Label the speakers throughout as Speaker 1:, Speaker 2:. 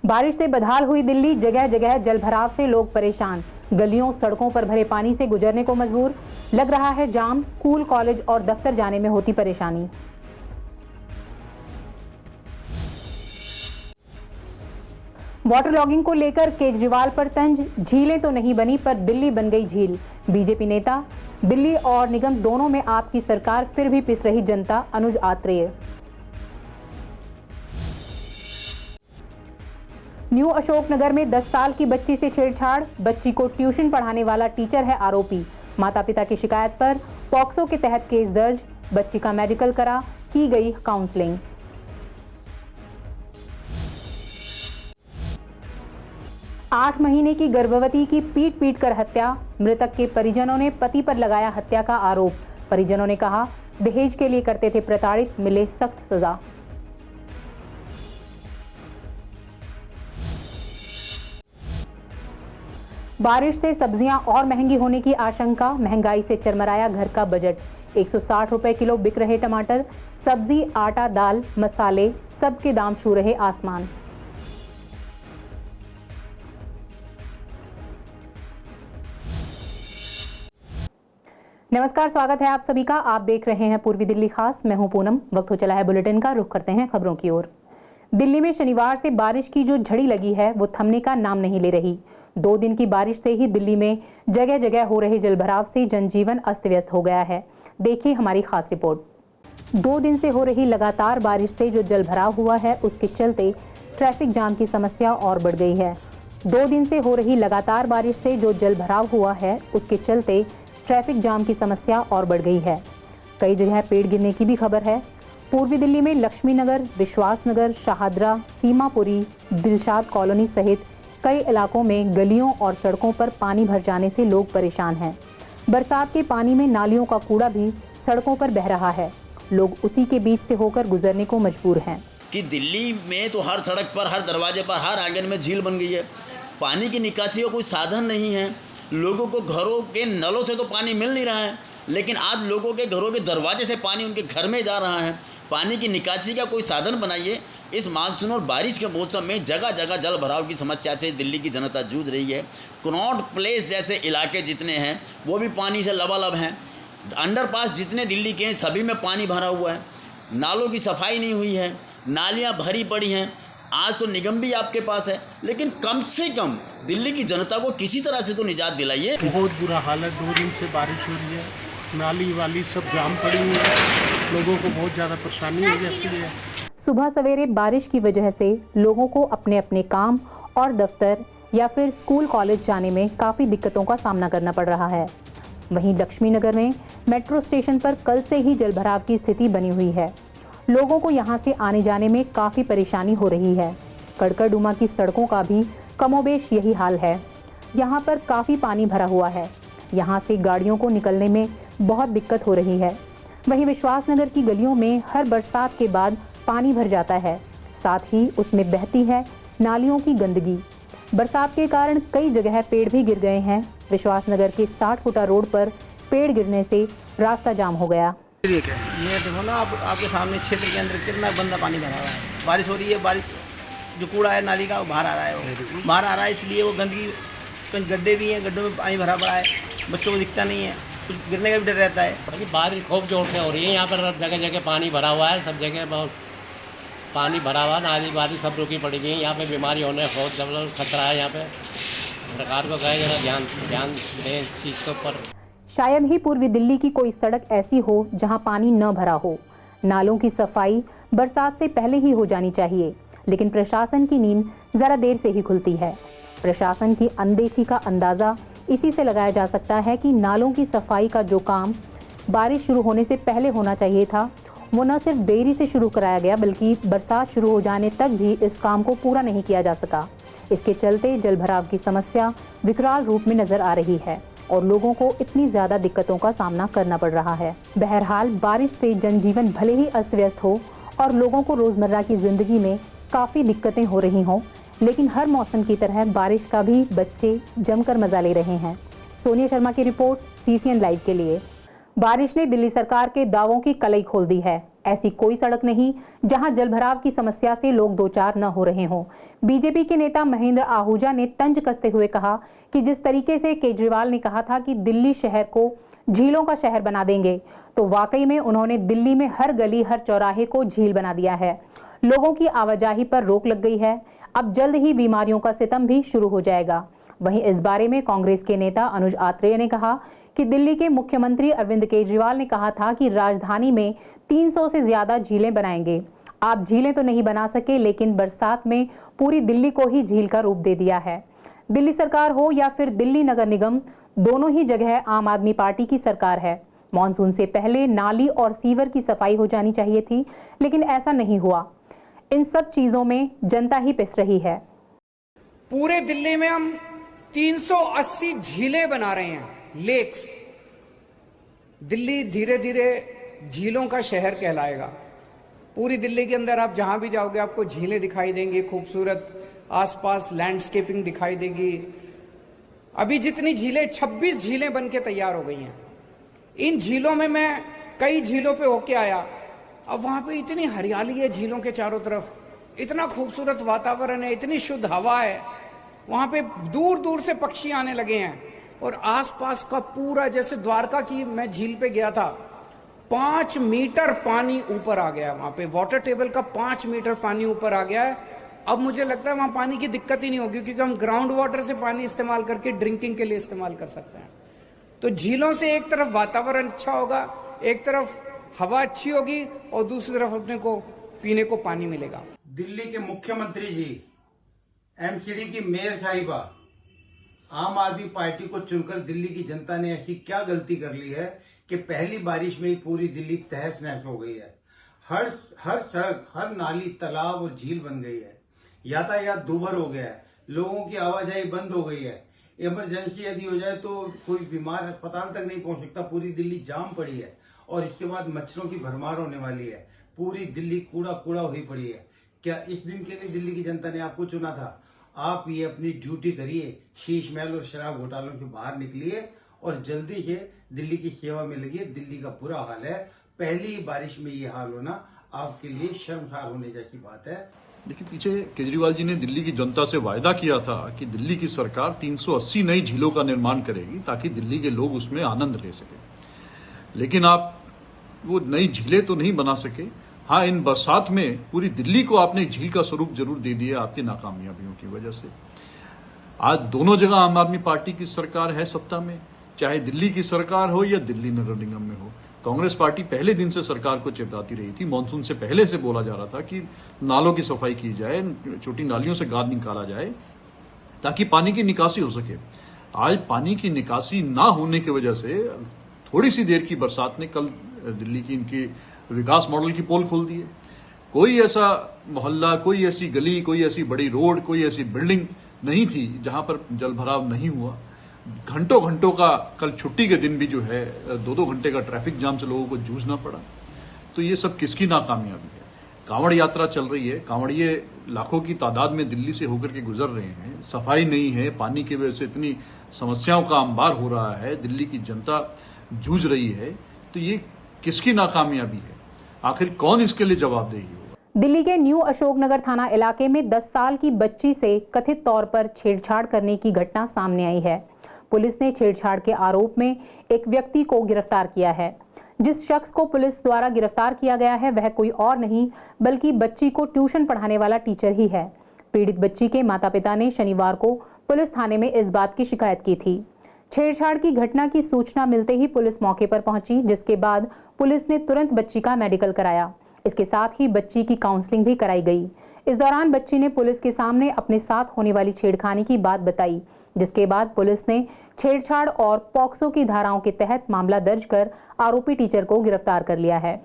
Speaker 1: बारिश से बदहाल हुई दिल्ली, जगह जगह जलभराव से लोग परेशान। गलियों सड़कों पर भरे पानी से गुजरने को मजबूर। लग रहा है जाम, स्कूल कॉलेज और दफ्तर जाने में होती परेशानी। वाटर लॉगिंग को लेकर केजरीवाल पर तंज। झीलें तो नहीं बनी पर दिल्ली बन गई झील। बीजेपी नेता, दिल्ली और निगम दोनों में आपकी सरकार, फिर भी पिस रही जनता। अनुज आत्रेय। न्यू अशोकनगर में 10 साल की बच्ची से छेड़छाड़। बच्ची को ट्यूशन पढ़ाने वाला टीचर है आरोपी। माता पिता की शिकायत पर पॉक्सो के तहत केस दर्ज। बच्ची का मेडिकल करा, की गई काउंसलिंग। आठ महीने की गर्भवती की पीट पीट कर हत्या। मृतक के परिजनों ने पति पर लगाया हत्या का आरोप। परिजनों ने कहा दहेज के लिए करते थे प्रताड़ित, मिले सख्त सजा। बारिश से सब्जियां और महंगी होने की आशंका। महंगाई से चरमराया घर का बजट। 160 रुपए किलो बिक रहे टमाटर। सब्जी, आटा, दाल, मसाले सबके दाम छू रहे आसमान। नमस्कार, स्वागत है आप सभी का। आप देख रहे हैं पूर्वी दिल्ली खास। मैं हूं पूनम। वक्त हो चला है बुलेटिन का। रुख करते हैं खबरों की ओर। दिल्ली में शनिवार से बारिश की जो झड़ी लगी है वो थमने का नाम नहीं ले रही। 2 दिन की बारिश से ही दिल्ली में जगह जगह हो रहे जलभराव से जनजीवन अस्त व्यस्त हो गया है। देखिए हमारी खास रिपोर्ट। 2 दिन से हो रही लगातार बारिश से जो जलभराव हुआ है उसके चलते ट्रैफिक जाम की समस्या और बढ़ गई है। 2 दिन से हो रही लगातार बारिश से जो जलभराव हुआ है उसके चलते ट्रैफिक जाम की समस्या और बढ़ गई है। कई जगह पेड़ गिरने की भी खबर है। पूर्वी दिल्ली में लक्ष्मी नगर, विश्वास नगर, शाहदरा, सीमापुरी, दिलशाद कॉलोनी सहित कई इलाकों में गलियों और सड़कों पर पानी भर जाने से लोग परेशान हैं। बरसात के पानी में नालियों का कूड़ा भी सड़कों पर बह रहा है। लोग उसी के बीच से होकर गुजरने को मजबूर हैं।
Speaker 2: कि दिल्ली में तो हर सड़क पर, हर दरवाजे पर, हर आंगन में झील बन गई है। पानी की निकासी का कोई साधन नहीं है। लोगों को घरों के नलों से तो पानी मिल नहीं रहा है, लेकिन आज लोगों के घरों के दरवाजे से पानी उनके घर में जा रहा है। पानी की निकासी का कोई साधन बनाइए। इस मानसून और बारिश के मौसम में जगह जगह जल भराव की समस्या से दिल्ली की जनता जूझ रही है। कनॉट प्लेस जैसे इलाके जितने हैं वो भी पानी से लबालब हैं। अंडरपास जितने दिल्ली के हैं सभी में पानी भरा हुआ है। नालों की सफाई नहीं हुई है, नालियां भरी पड़ी हैं। आज तो निगम भी आपके पास है, लेकिन कम से कम दिल्ली की जनता को किसी तरह से तो निजात दिलाइए।
Speaker 3: बहुत बुरा हाल है। 2 दिन से बारिश हो रही है, नाली वाली सब जाम पड़ी हुई है। लोगों को बहुत ज़्यादा परेशानी हो जाती है।
Speaker 1: सुबह सवेरे बारिश की वजह से लोगों को अपने अपने काम और दफ्तर या फिर स्कूल कॉलेज जाने में काफ़ी दिक्कतों का सामना करना पड़ रहा है। वहीं लक्ष्मी नगर में मेट्रो स्टेशन पर कल से ही जलभराव की स्थिति बनी हुई है। लोगों को यहां से आने जाने में काफ़ी परेशानी हो रही है। कड़कड़डुमा की सड़कों का भी कमोबेश यही हाल है। यहां पर काफ़ी पानी भरा हुआ है। यहां से गाड़ियों को निकलने में बहुत दिक्कत हो रही है। वहीं विश्वास नगर की गलियों में हर बरसात के बाद पानी भर जाता है, साथ ही उसमें बहती है नालियों की गंदगी। बरसात के कारण कई जगह पेड़ भी गिर गए हैं। विश्वास नगर के 60 फुटा रोड पर पेड़ गिरने से रास्ता जाम हो गया।
Speaker 4: ये देखो ना, आपके सामने क्षेत्र के अंदर कितना गंदा पानी भरा हुआ है। बारिश हो रही है, बारिश जो कूड़ा है नाली का वो बाहर आ रहा है, वो बाहर आ रहा है। इसलिए वो गंदगी, कहीं गड्ढे भी हैं, गड्ढों में पानी भरा पड़ा है। बच्चों को दिखता नहीं है, कुछ गिरने का भी डर रहता है।
Speaker 5: बारिश खूब जोर से हो रही है। यहाँ पर जगह जगह पानी भरा हुआ है। सब जगह बहुत पानी भरा हुआ, नाली वाली सब रुकी पड़ी हुई है। यहाँ पे बीमारी होने का बहुत ज़्यादा खतरा है। यहाँ पे सरकार को कहे जरा ध्यान दें इस चीज़ के ऊपर।
Speaker 1: शायद ही पूर्वी दिल्ली की कोई सड़क ऐसी हो जहां पानी न भरा हो। नालों की सफाई बरसात से पहले ही हो जानी चाहिए, लेकिन प्रशासन की नींद जरा देर से ही खुलती है। प्रशासन की अनदेखी का अंदाजा इसी से लगाया जा सकता है कि नालों की सफाई का जो काम बारिश शुरू होने से पहले होना चाहिए था, वो न सिर्फ देरी से शुरू कराया गया बल्कि बरसात शुरू हो जाने तक भी इस काम को पूरा नहीं किया जा सका। इसके चलते जलभराव की समस्या विकराल रूप में नजर आ रही है और लोगों को इतनी ज्यादा दिक्कतों का सामना करना पड़ रहा है। बहरहाल बारिश से जनजीवन भले ही अस्त व्यस्त हो और लोगों को रोजमर्रा की जिंदगी में काफी दिक्कतें हो रही हों, लेकिन हर मौसम की तरह बारिश का भी बच्चे जमकर मजा ले रहे हैं। सोनिया शर्मा की रिपोर्ट, CCN लाइव के लिए। बारिश ने दिल्ली सरकार के दावों की कलई खोल दी है। ऐसी कोई सड़क नहीं जहां जलभराव की समस्या से लोग दो चार न हो रहे हों। बीजेपी के नेता महेंद्र आहूजा ने तंज कसते हुए कहा कि जिस तरीके से केजरीवाल ने कहा था कि दिल्ली शहर को झीलों का शहर बना देंगे, तो वाकई में उन्होंने दिल्ली में हर गली हर चौराहे को झील बना दिया है। लोगों की आवाजाही पर रोक लग गई है। अब जल्द ही बीमारियों का सितम भी शुरू हो जाएगा। वहीं इस बारे में कांग्रेस के नेता अनुज आत्रेय ने कहा कि दिल्ली के मुख्यमंत्री अरविंद केजरीवाल ने कहा था कि राजधानी में 300 से ज्यादा झीलें बनाएंगे। आप झीलें तो नहीं बना सके, लेकिन बरसात में पूरी दिल्ली को ही झील का रूप दे दिया है। दिल्ली सरकार हो या फिर दिल्ली नगर निगम, दोनों ही जगह आम आदमी पार्टी की सरकार है। मॉनसून से पहले नाली और सीवर की सफाई हो जानी चाहिए थी, लेकिन ऐसा नहीं हुआ। इन सब चीजों में जनता ही पिस रही है।
Speaker 6: पूरे दिल्ली में हम 380 झीलें बना रहे हैं, लेक्स। दिल्ली धीरे धीरे झीलों का शहर कहलाएगा। पूरी दिल्ली के अंदर आप जहां भी जाओगे आपको झीलें दिखाई देंगी, खूबसूरत आसपास लैंडस्केपिंग दिखाई देगी। अभी जितनी झीलें, 26 झीलें बन के तैयार हो गई हैं। इन झीलों में मैं कई झीलों पे होके आया। अब वहां पे इतनी हरियाली है झीलों के चारों तरफ, इतना खूबसूरत वातावरण है, इतनी शुद्ध हवा है। वहां पे दूर दूर से पक्षी आने लगे हैं और आसपास का पूरा, जैसे द्वारका की मैं झील पे गया था, 5 मीटर पानी ऊपर आ गया है। वहां पे वाटर टेबल का 5 मीटर पानी ऊपर आ गया है। अब मुझे लगता है वहां पानी की दिक्कत ही नहीं होगी, क्योंकि हम ग्राउंड वाटर से पानी इस्तेमाल करके ड्रिंकिंग के लिए इस्तेमाल कर सकते हैं। तो झीलों से एक तरफ वातावरण अच्छा होगा, एक तरफ हवा अच्छी होगी और दूसरी तरफ अपने को पीने को पानी मिलेगा।
Speaker 7: दिल्ली के मुख्यमंत्री जी, एमसीडी की मेयर साहिबा, आम आदमी पार्टी को चुनकर दिल्ली की जनता ने ऐसी क्या गलती कर ली है कि पहली बारिश में ही पूरी दिल्ली तहस नहस हो गई है। हर सड़क, हर नाली, तालाब और झील बन गई है। यातायात दूभर हो गया है, लोगों की आवाजाही बंद हो गई है। इमरजेंसी यदि हो जाए तो कोई बीमार अस्पताल तक नहीं पहुंच सकता। पूरी दिल्ली जाम पड़ी है और इसके बाद मच्छरों की भरमार होने वाली है। पूरी दिल्ली कूड़ा कूड़ा हुई पड़ी है। क्या इस दिन के लिए दिल्ली की जनता ने आपको चुना था? आप ये अपनी ड्यूटी करिए, शीश महल और शराब घोटालों से बाहर निकलिए और जल्दी से दिल्ली की सेवा में लगिए। दिल्ली का बुरा हाल है। पहली बारिश में ये हाल होना आपके लिए शर्मसार होने जैसी बात है।
Speaker 8: देखिए, पीछे केजरीवाल जी ने दिल्ली की जनता से वायदा किया था कि दिल्ली की सरकार 380 नई झीलों का निर्माण करेगी ताकि दिल्ली के लोग उसमें आनंद ले सके। लेकिन आप वो नई झीलें तो नहीं बना सके। हाँ, इन बरसात में पूरी दिल्ली को आपने एक झील का स्वरूप जरूर दे दिया आपकी नाकामयाबियों की वजह से। आज दोनों जगह आम आदमी पार्टी की सरकार है सत्ता में, चाहे दिल्ली की सरकार हो या दिल्ली नगर निगम में हो। कांग्रेस पार्टी पहले दिन से सरकार को चिताती रही थी। मानसून से पहले से बोला जा रहा था कि नालों की सफाई की जाए, छोटी नालियों से गाद निकाला जाए ताकि पानी की निकासी हो सके। आज पानी की निकासी ना होने की वजह से थोड़ी सी देर की बरसात ने कल दिल्ली की इनकी विकास मॉडल की पोल खोल दी है। कोई ऐसा मोहल्ला, कोई ऐसी गली, कोई ऐसी बड़ी रोड, कोई ऐसी बिल्डिंग नहीं थी जहां पर जलभराव नहीं हुआ। घंटों घंटों का, कल छुट्टी के दिन भी जो है 2-2 घंटे का ट्रैफिक जाम से लोगों को जूझना पड़ा। तो ये सब किसकी नाकामयाबी है? कांवड़ यात्रा चल रही है, कांवड़िए लाखों की तादाद में दिल्ली से होकर के गुजर रहे हैं, सफाई नहीं है, पानी की वजह से इतनी समस्याओं का अंबार हो रहा है, दिल्ली की जनता जूझ रही है। तो ये किसकी नाकामयाबी है? आखिर कौन इसके लिए जवाबदेही होगा?
Speaker 1: दिल्ली के न्यू अशोकनगर थाना इलाके में 10 साल की बच्ची से कथित तौर पर छेड़छाड़ करने की घटना सामने आई है। पुलिस ने छेड़छाड़ के आरोप में एक व्यक्ति को गिरफ्तार किया है। जिस शख्स को पुलिस द्वारा गिरफ्तार किया गया है वह कोई और नहीं बल्कि बच्ची को ट्यूशन पढ़ाने वाला टीचर ही है। पीड़ित बच्ची के माता-पिता ने शनिवार को पुलिस थाने में इस बात की शिकायत की थी। छेड़छाड़ की घटना की सूचना मिलते ही पुलिस मौके पर पहुंची, जिसके बाद पुलिस ने तुरंत बच्ची का मेडिकल कराया। इसके साथ ही बच्ची की काउंसलिंग भी कराई गई। इस दौरान बच्ची ने पुलिस के सामने अपने साथ होने वाली छेड़खानी की बात बताई, जिसके बाद पुलिस ने छेड़छाड़ और पॉक्सो की धाराओं के तहत मामला दर्ज कर आरोपी टीचर को गिरफ्तार कर लिया है।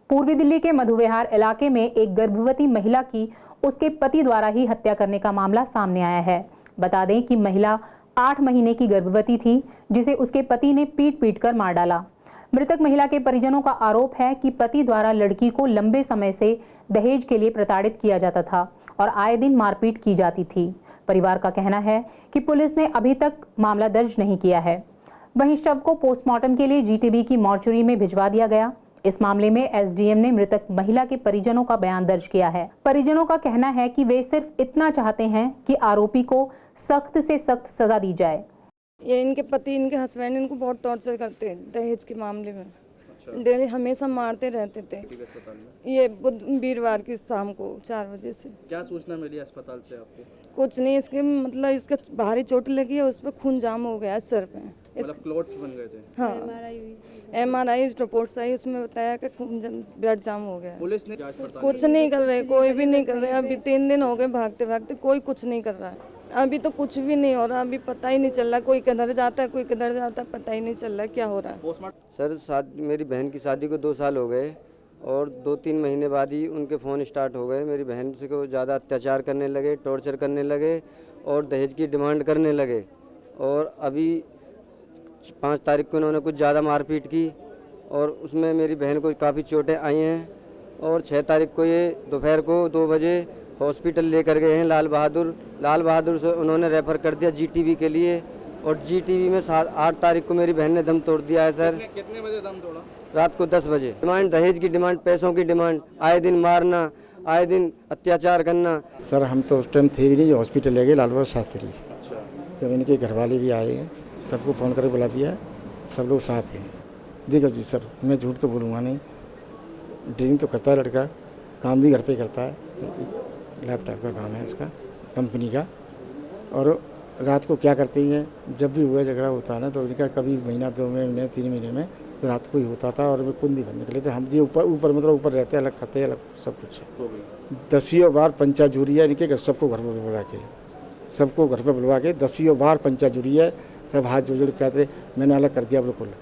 Speaker 1: पूर्वी दिल्ली के मधुविहार इलाके में एक गर्भवती महिला की उसके पति द्वारा ही हत्या करने का मामला सामने आया है। बता दें कि महिला 8 महीने की गर्भवती थी, जिसे उसके पति ने पीट कर मार डाला। मृतक महिला के परिजनों का आरोप है कि पति द्वारा लड़की को लंबे समय से दहेज के लिए प्रताड़ित किया जाता था और आए दिन मारपीट की जाती थी। परिवार का कहना है कि पुलिस ने अभी तक मामला दर्ज नहीं किया है। वहीं शव को पोस्टमार्टम के लिए जीटीबी की मॉर्चरी में भिजवा दिया गया। इस मामले में एसडीएम ने मृतक महिला के परिजनों का बयान दर्ज किया है। परिजनों का कहना है कि वे सिर्फ इतना चाहते हैं कि आरोपी को सख्त से सख्त सजा दी जाए।
Speaker 9: ये इनके पति, इनके हस्बैंड इनको बहुत टॉर्चर करते हैं दहेज के मामले में। डेली हमेशा मारते रहते थे। ये वीरवार की शाम को 4 बजे से।
Speaker 10: क्या सूचना मिली अस्पताल से आपको?
Speaker 9: कुछ नहीं, इसके मतलब इसका भारी चोट लगी है, उस पर खून जाम हो गया है सर पे।
Speaker 10: मतलब क्लॉट्स बन गए थे?
Speaker 9: हाँ, एमआरआई रिपोर्ट्स आई, उसमें बताया कि ब्लड जाम हो गया है।
Speaker 10: पुलिस ने जांच पड़ताल
Speaker 9: कुछ नहीं कर रहे, कोई भी नहीं कर रहे। अभी 3 दिन हो गए भागते भागते, कोई कुछ नहीं कर रहा है। अभी तो कुछ भी नहीं हो रहा, अभी पता ही नहीं चल रहा कोई किधर जाता है, कोई किधर जाता है, पता ही नहीं चल रहा क्या हो रहा है।
Speaker 11: सर मेरी बहन की शादी को 2 साल हो गए और 2-3 महीने बाद ही उनके फ़ोन स्टार्ट हो गए। मेरी बहन से को ज़्यादा अत्याचार करने लगे, टॉर्चर करने लगे और दहेज की डिमांड करने लगे। और अभी 5 तारीख को उन्होंने कुछ ज़्यादा मारपीट की और उसमें मेरी बहन को काफ़ी चोटें आई हैं। और 6 तारीख को ये दोपहर को 2 बजे हॉस्पिटल लेकर गए हैं लाल बहादुर से उन्होंने रेफ़र कर दिया जीटीबी के लिए। और जीटीबी में 8 तारीख को मेरी बहन ने दम तोड़ दिया है सर।
Speaker 10: कितने बजे दम तोड़ा?
Speaker 11: रात को 10 बजे। डिमांड दहेज की डिमांड, पैसों की डिमांड, आए दिन मारना, आए दिन अत्याचार करना।
Speaker 12: सर हम तो उस टाइम थे भी नहीं, हॉस्पिटल ले गए लाल बहादुर शास्त्री।
Speaker 10: अच्छा।
Speaker 12: जब इनके घर वाले भी आए हैं, सबको फ़ोन करके बुला दिया, सब लोग साथ हैं। देखो जी सर, मैं झूठ तो बोलूँगा नहीं, ड्रिंक तो करता है लड़का, काम भी घर पे करता है, लैपटॉप का काम है उसका, कंपनी का। और रात को क्या करते ही हैं, जब भी हुआ झगड़ा होता है ना तो इनका कभी महीना 2 महीने 3 महीने में तो रात को ही होता था। और वे कुंदी बंद निकले थे। हम जी ऊपर मतलब ऊपर रहते, अलग खाते, अलग सब कुछ। 10 बार पंचा जूरी है इनके घर, सबको घर पर बुलवा के, सबको घर पर बुलवा के 10 बार पंचा जूरी है। सब हाथ जोड़ कहते मैंने अलग कर दिया बिल्कुल।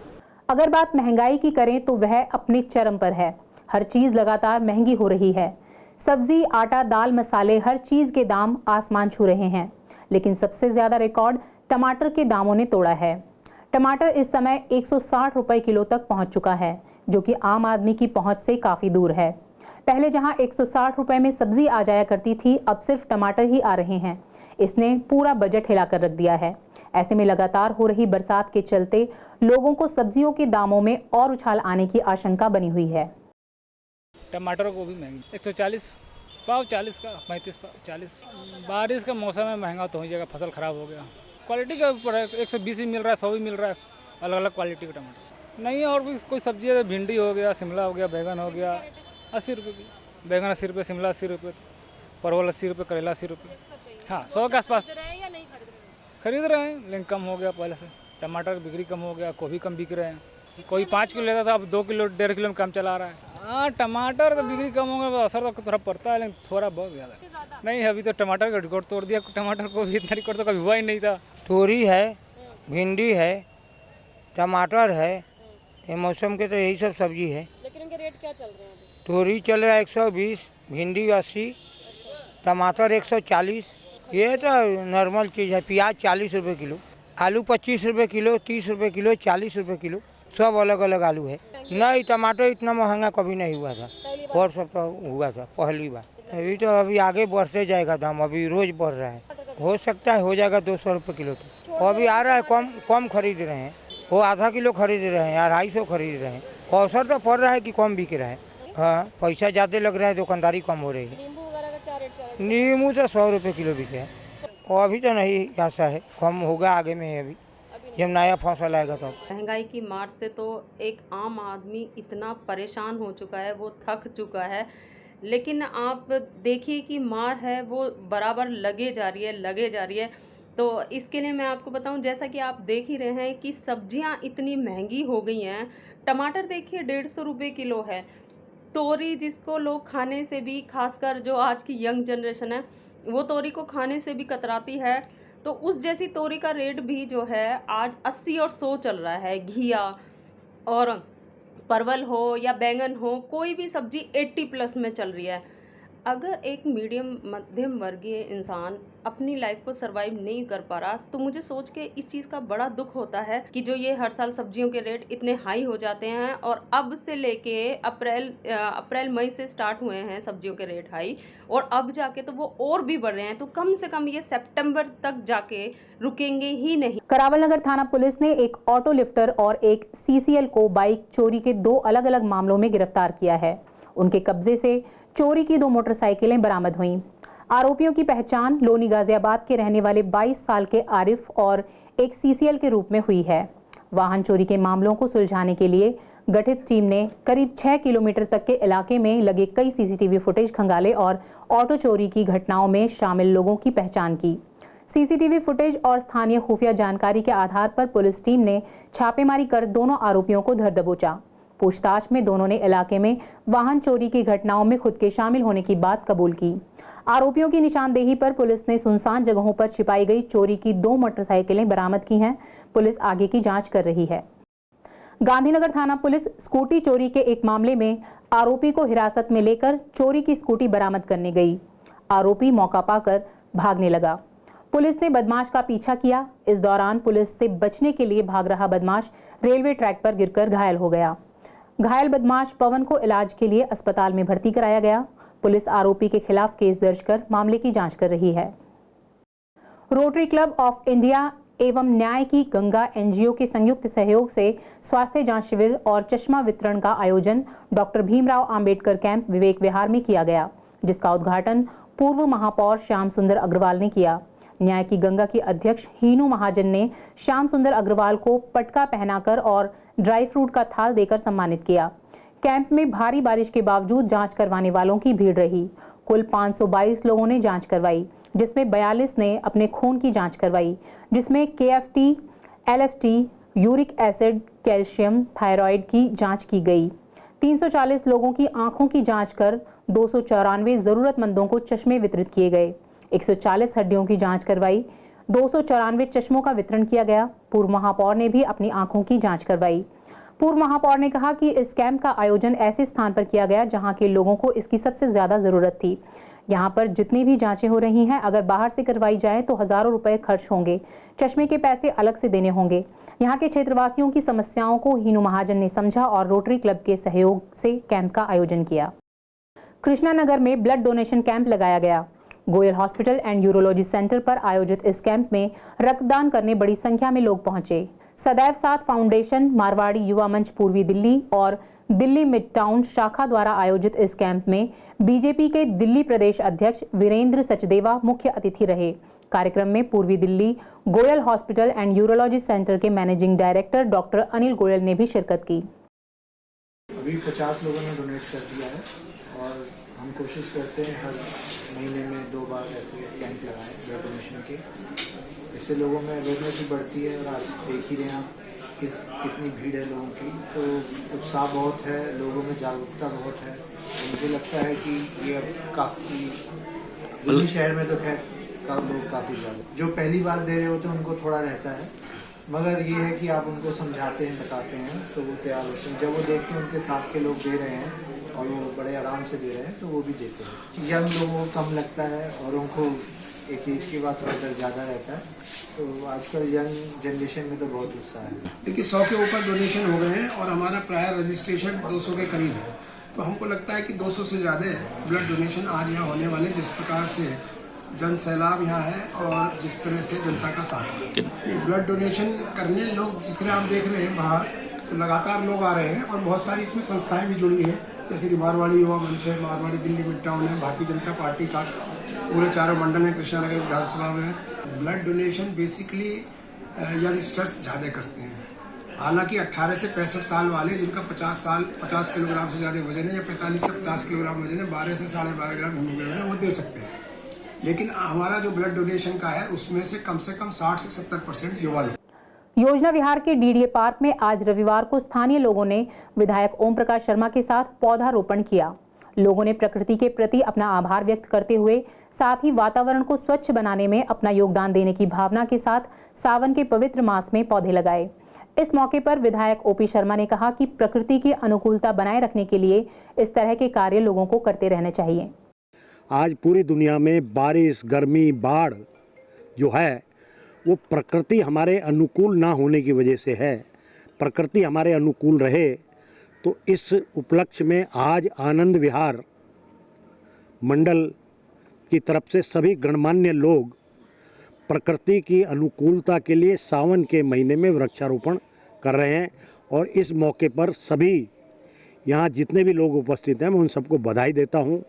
Speaker 1: अगर बात महंगाई की करें तो वह अपने चरम पर है। हर चीज लगातार महंगी हो रही है। सब्जी, आटा, दाल, मसाले, हर चीज के दाम आसमान छू रहे हैं। लेकिन सबसे ज्यादा रिकॉर्ड टमाटर के दामों ने तोड़ा है। टमाटर इस समय 160 रुपए किलो तक पहुंच चुका है, जो कि आम आदमी की पहुंच से काफी दूर है। पहले जहां 160 रुपए में सब्जी आ जाया करती थी, अब सिर्फ टमाटर ही आ रहे हैं। इसने पूरा बजट हिलाकर रख दिया है। ऐसे में लगातार हो रही बरसात के चलते लोगों को सब्जियों के दामों में और उछाल आने की आशंका बनी हुई है।
Speaker 13: टमाटर को भी महंगी 140 पाव, 40 का 35 पाव 40। बारिश का मौसम में महंगा तो हो जाएगा, फसल खराब हो गया। क्वालिटी के ऊपर है, 120 भी मिल रहा है, 100 भी मिल रहा है, अलग अलग क्वालिटी का टमाटर। नहीं और भी कोई सब्जी है, भिंडी हो गया, शिमला हो गया, बैगन हो गया 80 रुपये की, बैगन 80 रुपये, शिमला 80 रुपये, परवल 80 रुपये, करेला 80 रुपये। हाँ 100 के आसपास खरीद रहे हैं, लेकिन कम हो गया पहले से। टमाटर की बिक्री कम हो गया, गोभी कम बिक रहे हैं। कोई 5 किलो लेता था, अब 2 किलो 1.5 किलो में काम चला रहा है। हाँ टमाटर तो बिक्री कम हो गया, असर तो थोड़ा पड़ता है, लेकिन थोड़ा बहुत ज़्यादा नहीं। अभी तो टमाटर का रिकॉर्ड तोड़ दिया, टमाटर को भी इतना रिकॉर्ड तो कभी हुआ ही नहीं था।
Speaker 14: तोरी है, भिंडी है, टमाटर है, ये मौसम के तो यही सब सब्जी है।
Speaker 9: लेकिन इनके रेट क्या चल रहे हैं?
Speaker 14: तोरी चल रहा है 120, भिंडी 80, टमाटर 140। ये तो नॉर्मल चीज़ है। प्याज 40 रुपये किलो, आलू 25 रुपये किलो, 30 रुपये किलो, 40 रुपये किलो, सब अलग अलग आलू है। नहीं टमाटर इतना महंगा कभी नहीं हुआ था, और सब तो हुआ था पहली बार। अभी आगे बढ़ते जाएगा दाम, अभी रोज बढ़ रहा है। हो सकता है हो जाएगा 200 रुपये किलो तक। अभी आ रहा है, कम खरीद रहे हैं, वो आधा किलो खरीद रहे हैं, 250 खरीद रहे हैं। अवसर तो पड़ रहा है कि कम बिक रहा है। हाँ पैसा ज़्यादा लग रहा है, दुकानदारी कम हो रही है।
Speaker 9: नींबू वगैरह का क्या रेट चल रहा है?
Speaker 14: नींबू तो 100 रुपये किलो बिके हैं, और अभी तो नहीं आशा है, कम होगा आगे में। अभी जब नया फसल आएगा तो।
Speaker 15: महंगाई की मार से तो एक आम आदमी इतना परेशान हो चुका है, वो थक चुका है। लेकिन आप देखिए कि मार है वो बराबर लगे जा रही है। तो इसके लिए मैं आपको बताऊं, जैसा कि आप देख ही रहे हैं कि सब्जियां इतनी महंगी हो गई हैं। टमाटर देखिए 150 रुपये किलो है। तोरी जिसको लोग खाने से भी, खासकर जो आज की यंग जनरेशन है, वो तोरी को खाने से भी कतराती है। तो उस जैसी तोरी का रेट भी जो है आज 80 और 100 चल रहा है। घिया और परवल हो या बैंगन हो, कोई भी सब्जी 80+ में चल रही है। अगर एक मीडियम मध्यम वर्गीय इंसान अपनी लाइफ को सरवाइव नहीं कर पा रहा तो मुझे सोच के इस चीज़ का बड़ा दुख होता है कि जो ये हर साल सब्जियों के रेट इतने हाई हो जाते हैं और अब से लेके अप्रैल मई से स्टार्ट हुए हैं सब्जियों के रेट हाई और अब जाके तो वो और भी बढ़ रहे हैं, तो कम से कम ये सितंबर तक जाके रुकेंगे ही नहीं।
Speaker 1: करावल नगर थाना पुलिस ने एक ऑटो लिफ्टर और एक सीसीएल को बाइक चोरी के 2 अलग-अलग मामलों में गिरफ्तार किया है। उनके कब्जे से चोरी की 2 मोटरसाइकिलें बरामद हुईं। आरोपियों की पहचान लोनी गाजियाबाद के रहने वाले 22 साल के आरिफ और एक सीसीएल के रूप में हुई है। वाहन चोरी के मामलों को सुलझाने के लिए गठित टीम ने करीब 6 किलोमीटर तक के इलाके में लगे कई सीसीटीवी फुटेज खंगाले और ऑटो चोरी की घटनाओं में शामिल लोगों की पहचान की। सीसीटीवी फुटेज और स्थानीय खुफिया जानकारी के आधार पर पुलिस टीम ने छापेमारी कर दोनों आरोपियों को धर दबोचा। पूछताछ में दोनों ने इलाके में वाहन चोरी की घटनाओं में खुद के शामिल होने की बात कबूल की। आरोपियों की निशानदेही पर पुलिस ने सुनसान जगहों पर छिपाई गई चोरी की 2 मोटरसाइकिलें बरामद की हैं। पुलिस आगे की जांच कर रही है। गांधीनगर थाना पुलिस स्कूटी चोरी के एक मामले में आरोपी को हिरासत में लेकर चोरी की स्कूटी बरामद करने गई। आरोपी मौका पाकर भागने लगा। पुलिस ने बदमाश का पीछा किया। इस दौरान पुलिस से बचने के लिए भाग रहा बदमाश रेलवे ट्रैक पर गिरकर घायल हो गया। घायल बदमाश पवन को इलाज के लिए अस्पताल में भर्ती कराया गया। पुलिस आरोपी के खिलाफ केस दर्ज कर मामले की जांच कर रही है। रोटरी क्लब ऑफ इंडिया एवं न्याय की गंगा एनजीओ के संयुक्त सहयोग से स्वास्थ्य जांच शिविर और चश्मा वितरण का आयोजन डॉक्टर भीमराव अंबेडकर कैंप विवेक विहार में किया गया, जिसका उद्घाटन पूर्व महापौर श्याम सुंदर अग्रवाल ने किया। न्याय की गंगा की अध्यक्ष हीनू महाजन ने श्याम सुंदर अग्रवाल को पटका पहनाकर और ड्राई फ्रूट का थाल देकर सम्मानित किया। कैंप में भारी बारिश के बावजूद जांच करवाने वालों की भीड़ रही। कुल 522 लोगों ने जांच करवाई, जिसमें 42 ने अपने खून की जांच करवाई, जिसमें KFT, LFT, uric acid, calcium, thyroid की जांच की गई। 340 लोगों की आंखों की जांच कर 294 जरूरतमंदों को चश्मे वितरित किए गए। 140 हड्डियों की जांच करवाई। 294 चश्मों का वितरण किया गया। पूर्व महापौर ने भी अपनी आंखों की जांच करवाई। पूर्व महापौर ने कहा कि इस कैंप का आयोजन ऐसे स्थान पर किया गया जहां के लोगों को इसकी सबसे ज्यादा जरूरत थी। यहां पर जितनी भी जांचें हो रही हैं, अगर बाहर से करवाई जाएं तो हजारों रुपए खर्च होंगे। चश्मे के पैसे अलग से देने होंगे। यहां के क्षेत्रवासियों की समस्याओं को हीनू महाजन ने समझा और रोटरी क्लब के सहयोग से कैंप का आयोजन किया। कृष्णानगर में ब्लड डोनेशन कैंप लगाया गया। Goyal hospital and urology centre पर आयोजित इस कैंप में रक्तदान करने बड़ी संख्या में लोग पहुंचे। सदैव साथ फाउंडेशन, मारवाड़ी युवा मंच पूर्वी दिल्ली और दिल्ली मिड टाउन शाखा द्वारा आयोजित इस कैंप में बीजेपी के दिल्ली प्रदेश अध्यक्ष वीरेंद्र सचदेवा मुख्य अतिथि रहे। कार्यक्रम में पूर्वी Delhi Goyal hospital and urology centre के managing director doctor Anil Goyal ने भी शिरकत की।
Speaker 16: अभी 50 लोगों ने डोनेट कर दिया है और हम कोशिश करते हैं हर महीने में 2 बार ऐसे कैंप लगाएं ब्लड डोनेशन के। इससे लोगों में अवेयरनेस भी बढ़ती है और आप देख ही रहे हैं कितनी भीड़ है लोगों की, तो उत्साह बहुत है, लोगों में जागरूकता बहुत है। तो मुझे लगता है कि ये अब काफ़ी दिल्ली शहर में तो खैर लोग काफ़ी ज़्यादा जो पहली बार दे रहे होते हैं उनको थोड़ा रहता है, मगर ये है कि आप उनको समझाते हैं, बताते हैं तो वो तैयार होते हैं। जब वो देखते हैं उनके साथ के लोग दे रहे हैं और वो बड़े आराम से दे रहे हैं तो वो भी देते हैं। यंग लोगों को कम लगता है और उनको एक एज के बाद थोड़ा डर ज़्यादा रहता है, तो आजकल यंग जनरेशन में तो बहुत उत्साह है।
Speaker 17: देखिए 100 के ऊपर डोनेशन हो गए हैं और हमारा प्रायर रजिस्ट्रेशन 200 के करीब है, तो हमको लगता है कि 200 से ज़्यादा ब्लड डोनेशन आज यहाँ होने वाले। जिस प्रकार से जन सैलाब यहाँ है और जिस तरह से जनता का साथ है, ब्लड डोनेशन करने लोग जिस तरह आप देख रहे हैं बाहर, तो लगातार लोग आ रहे हैं और बहुत सारी इसमें संस्थाएं भी जुड़ी हैं, जैसे कि मारवाड़ी युवा मंच है, मारवाड़ी दिल्ली मिड टाउन है, भारतीय जनता पार्टी का पूरे 4 मंडल है, कृष्णानगर विधानसभा में। ब्लड डोनेशन बेसिकली यंगस्टर्स ज़्यादा करते हैं। हालांकि 18 से 65 साल वाले जिनका 50 किलोग्राम से ज़्यादा वजन है या 45 से 50 किलोग्राम वजन है, 12 से 12.5 ग्राम हीमोग्लोबिन है, वो दे सकते हैं। लेकिन हमारा जो ब्लड डोनेशन का है उसमें से कम 60 से 70% युवा है।
Speaker 1: योजना विहार के डीडीए पार्क में आज रविवार को स्थानीय लोगों ने विधायक ओम प्रकाश शर्मा के साथ पौधारोपण किया। लोगों ने प्रकृति के प्रति अपना आभार व्यक्त करते हुए साथ ही वातावरण को स्वच्छ बनाने में अपना योगदान देने की भावना के साथ सावन के पवित्र मास में पौधे लगाए। इस मौके पर विधायक ओपी शर्मा ने कहा कि प्रकृति की अनुकूलता बनाए रखने के लिए इस तरह के कार्य लोगों को करते रहने चाहिए।
Speaker 18: आज पूरी दुनिया में बारिश, गर्मी, बाढ़ जो है वो प्रकृति हमारे अनुकूल ना होने की वजह से है। प्रकृति हमारे अनुकूल रहे तो इस उपलक्ष्य में आज आनंद विहार मंडल की तरफ से सभी गणमान्य लोग प्रकृति की अनुकूलता के लिए सावन के महीने में वृक्षारोपण कर रहे हैं और इस मौके पर सभी यहाँ जितने भी लोग उपस्थित हैं मैं उन सबको बधाई देता हूँ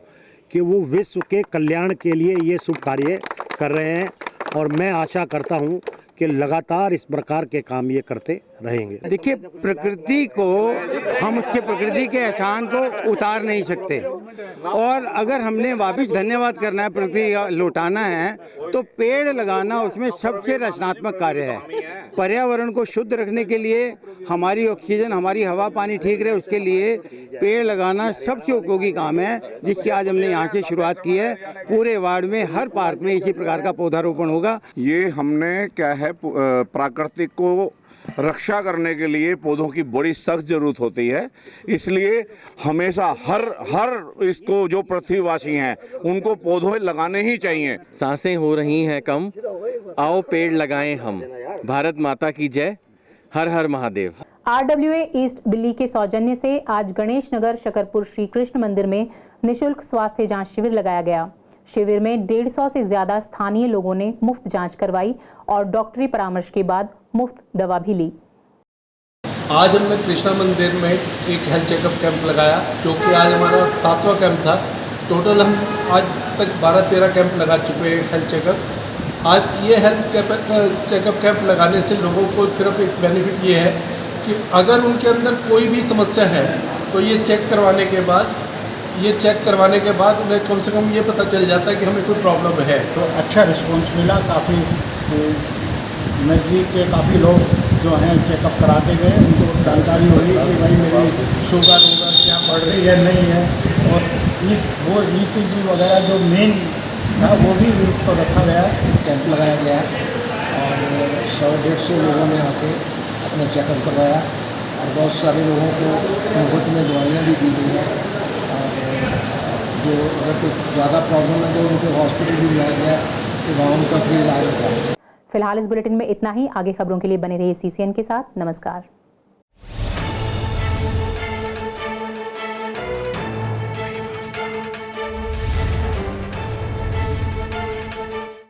Speaker 18: कि वो विश्व के कल्याण के लिए ये शुभ कार्य कर रहे हैं और मैं आशा करता हूँ कि लगातार इस प्रकार के काम ये करते रहेंगे।
Speaker 19: देखिए, प्रकृति को हम उसके प्रकृति के एहसान को उतार नहीं सकते और अगर हमने वापस धन्यवाद करना है, प्रकृति लौटाना है तो पेड़ लगाना उसमें सबसे रचनात्मक कार्य है। पर्यावरण को शुद्ध रखने के लिए, हमारी ऑक्सीजन, हमारी हवा पानी ठीक रहे उसके लिए पेड़ लगाना सबसे उपयोगी काम है, जिसकी आज हमने यहाँ से शुरुआत की है। पूरे वार्ड में हर पार्क में इसी प्रकार का पौधारोपण होगा।
Speaker 20: ये हमने क्या है प्राकृतिक को रक्षा करने के लिए पौधों की बड़ी सख्त जरूरत होती है, इसलिए हमेशा हर इसको जो पृथ्वीवासी हैं उनको पौधे लगाने ही चाहिए।
Speaker 21: सांसें हो रही हैं कम, आओ पेड़ लगाएं हम। भारत माता की जय, हर हर महादेव।
Speaker 1: RWA ईस्ट दिल्ली के सौजन्य से आज गणेश नगर शकरपुर श्री कृष्ण मंदिर में निशुल्क स्वास्थ्य जांच शिविर लगाया गया। शिविर में 150 से ज्यादा स्थानीय लोगों ने मुफ्त जांच करवाई और डॉक्टरी परामर्श के बाद मुफ्त दवा भी ली।
Speaker 22: आज हमने कृष्णा मंदिर में एक हेल्थ चेकअप कैंप लगाया, जो कि आज हमारा 7वां कैंप था। टोटल हम आज तक 12-13 कैंप लगा चुके हैं हेल्थ चेकअप। आज ये हेल्थ चेकअप कैंप लगाने से लोगों को सिर्फ एक बेनिफिट ये है कि अगर उनके अंदर कोई भी समस्या है तो ये चेक करवाने के बाद उन्हें कम से कम ये पता चल जाता है कि हमें कोई प्रॉब्लम है।
Speaker 12: तो अच्छा रिस्पॉन्स मिला, काफ़ी नज़दीक के काफ़ी लोग जो हैं चेकअप कराते गए, उनको जानकारी हुई कि भाई मेरी शुगर क्या बढ़ रही है नहीं है, और वो ECG वगैरह जो मेन था वो भी उनको रखा गया।
Speaker 23: कैंप लगाया गया और 100-150 लोगों ने आके अपना चेकअप करवाया और बहुत सारे लोगों को मुफ्त में दवाइयाँ भी दी गई हैं। जो अगर कोई ज़्यादा प्रॉब्लम है तो उनको हॉस्पिटल भी लाया गया तो वहाँ उनका फ्री इलाज होगा।
Speaker 1: फिलहाल इस बुलेटिन में इतना ही। आगे खबरों के लिए बने रहिए CCN के साथ। नमस्कार।